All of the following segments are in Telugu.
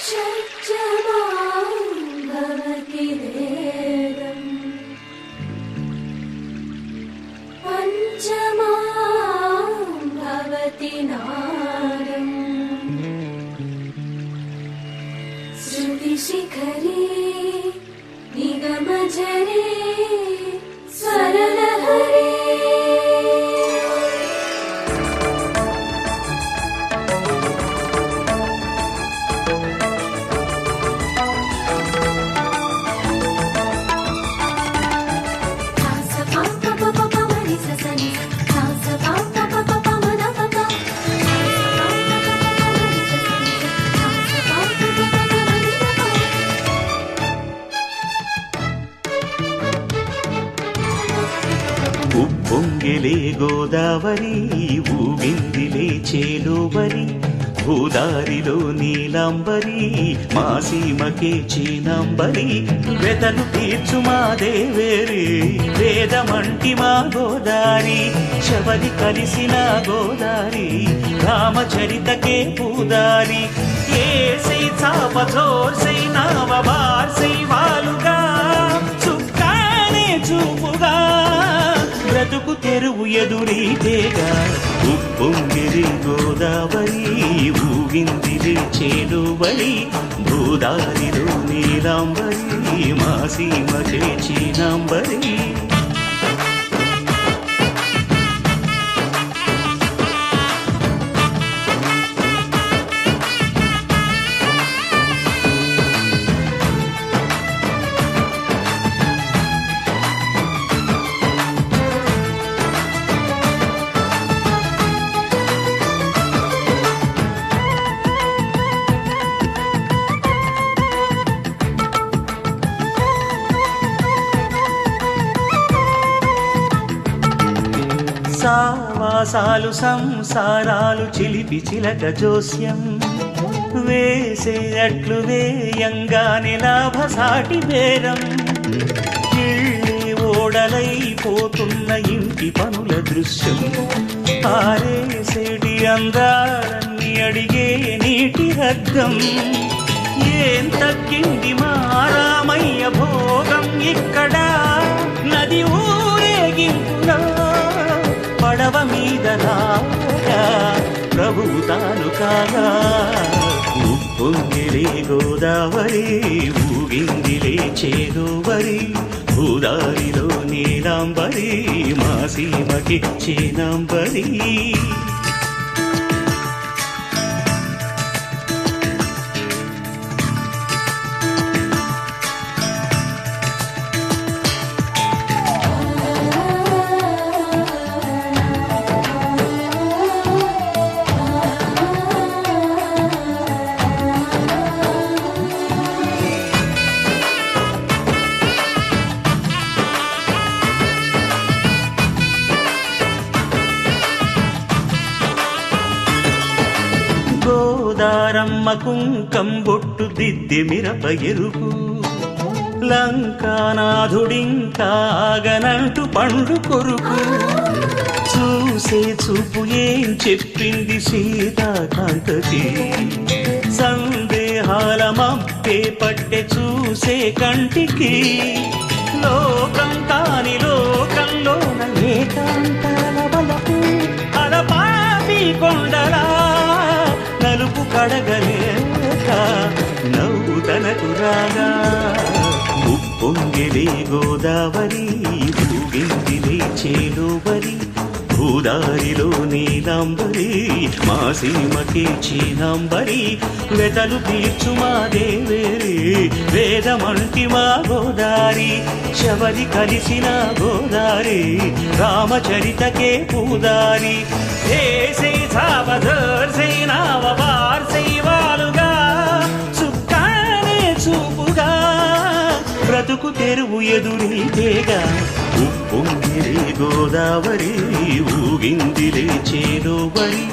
షట్జమాం భవతి వేదం పంచమాం భవతి నాదం శృతిశిఖరే నిగమజరే స్వరలహరే ఉప్పొంగిలే గోదావరి ఊగిందిలే చేలోబరి భూదారిలో నీలాంబరి మా సీమకే చీనాంబరి వెతలు తీర్చు మా దేవేరి వేదమంటి మా గోదారి శబరి కలిసిన గోదారి రామచరితకే పూదారి ఏసై చాపచోర్సై నావబార్సై వాలుగా చుక్కానే చూపుగా బ్రతుకు తెరువు ఎదురీతేగా ఉప్పొంగిరి గోదావరి ఊగిందిరి చేలువరి భూదారిలో నీలాంబరి మా సీమకే చీనాంబరి సావాసాలు సంసారాలు చిలిపి చిలక జోస్యం వేసేటట్లు వేయంగానే లాభసాటి బేరం ఇళ్ళే ఓడలైపోతున్న ఇంటి పనుల దృశ్యం ఆరేసేటి అందాలన్నీ అడిగే నీటి రగ్గం ఏం తగ్గింది మా రామయ్య భోగం ఇక్కడ నది ఊరేగింపులో పడవ మీద రాగా ప్రభువు తాను కాగా ఉప్పొంగిలే గోదావరి ఊగిందిలే చేలోబరి భూదారిలో నీలాంబరి మా సీమకి చీనాంబరి గోదారమ్మ కుంకం బొట్టు దిద్దె మిరప ఎరుపు లంకానాథుడింకాగనంటూ పండు కొరుకు చూసే చూపు ఏం చెప్పింది సీతాకాంతకి సందేహాల మప్పే పట్టె చూసే కంటికి లోకం కాని లోకంలోన ఏకాంతాల బలపు అలపాపి కొండలా నలుపు కడగలేక నవ్వు తనకు రాగా ఉప్పొంగిలే గోదావరి ఊగిందిలే చేలోబరి భూదారిలో నీలాంబరి మా సీమకే చీనాంబరి వెతలు తీర్చు మా దేవేరి వేదమంటి మా గోదారి శబరి కలిసిన గోదారి రామచరితకే పూదారి ఏసై సావధర్సై నావబార్సై వాలుగా చుక్కానే చూపుగా బ్రతుకు తెరువు ఎదురీతేగా ఉప్పొంగిలే గోదావరి ఊగిందిలే చేలోబరి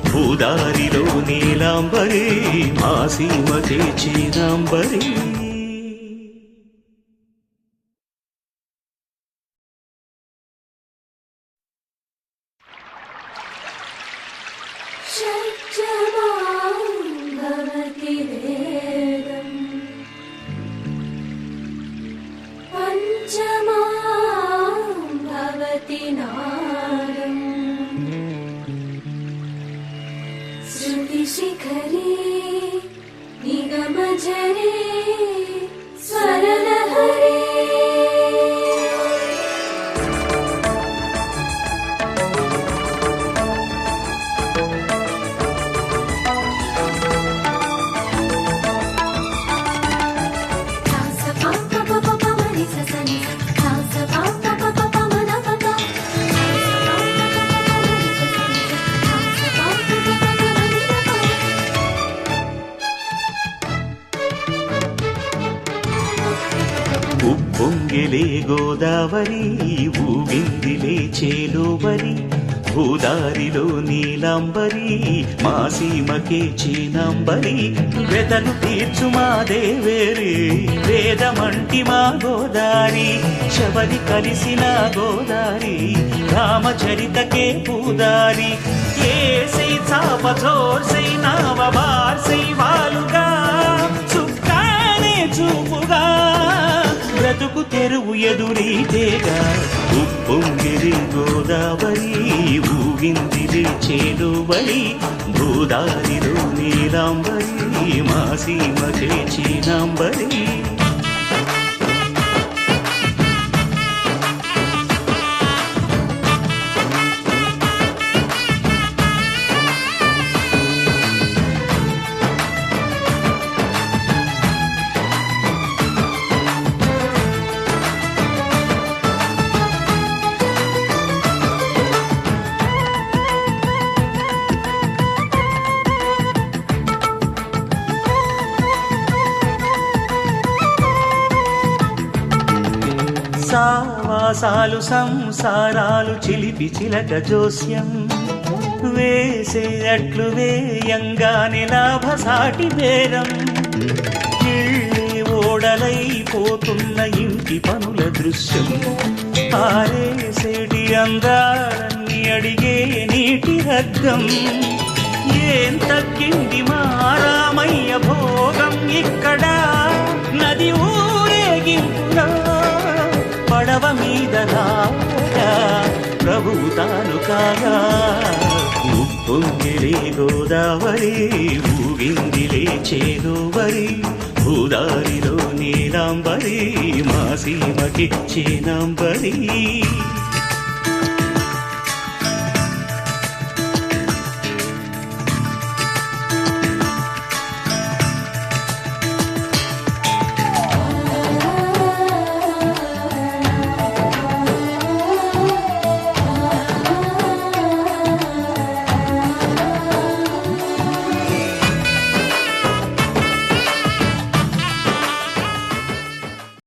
భూదారిలో నీలాంబరి మా సీమకే చీనాంబరి షట్జమాం భవతి వేదం नादम् श्रुतिशिखरे निगमझरे स्वरलहरे ఉప్పొంగిలే గోదావరి ఊగిందిలే చేలోబరి భూదారిలో నీలాంబరి మా సీమకే చీనాంబరి వెదలు తీర్చు మా దేవేరి వేదమంటి మా గోదారి శబరి కలిసిన గోదారి రామచరితకే పూదారి ఏసై చాప జోర్సై నావ బార్సై వాలుగా చుక్కానే చూపుగా బ్రతుకు తెరువు ఎదురీతేగా ఉప్పొంగిరి గోదావరి ఊగిందిరి చేలువరి భూదారిలో నీలాంబరి మా సీమకే చీనాంబరి సావాసాలు సంసారాలు చిలిపి చిలక జోస్యం వేసేటట్లు వేయంగానే లాభసాటి బేరం ఇళ్ళే ఓడలైపోతున్న ఇంటి పనుల దృశ్యం ఆరేసేటి అందాలన్నీ అడిగే నీటి హద్దం ఏం తగ్గింది మా రామయ్య భోగం ఇక్కడ నది ఊరేగింపులో పడవ మీద రాగా ప్రభువు తాను కాగా ఉప్పొంగిలే గోదావరి ఊగిందిలే చేలోబరి భూదారిలో నీలాంబరి మా సీమకి చీనాంబరి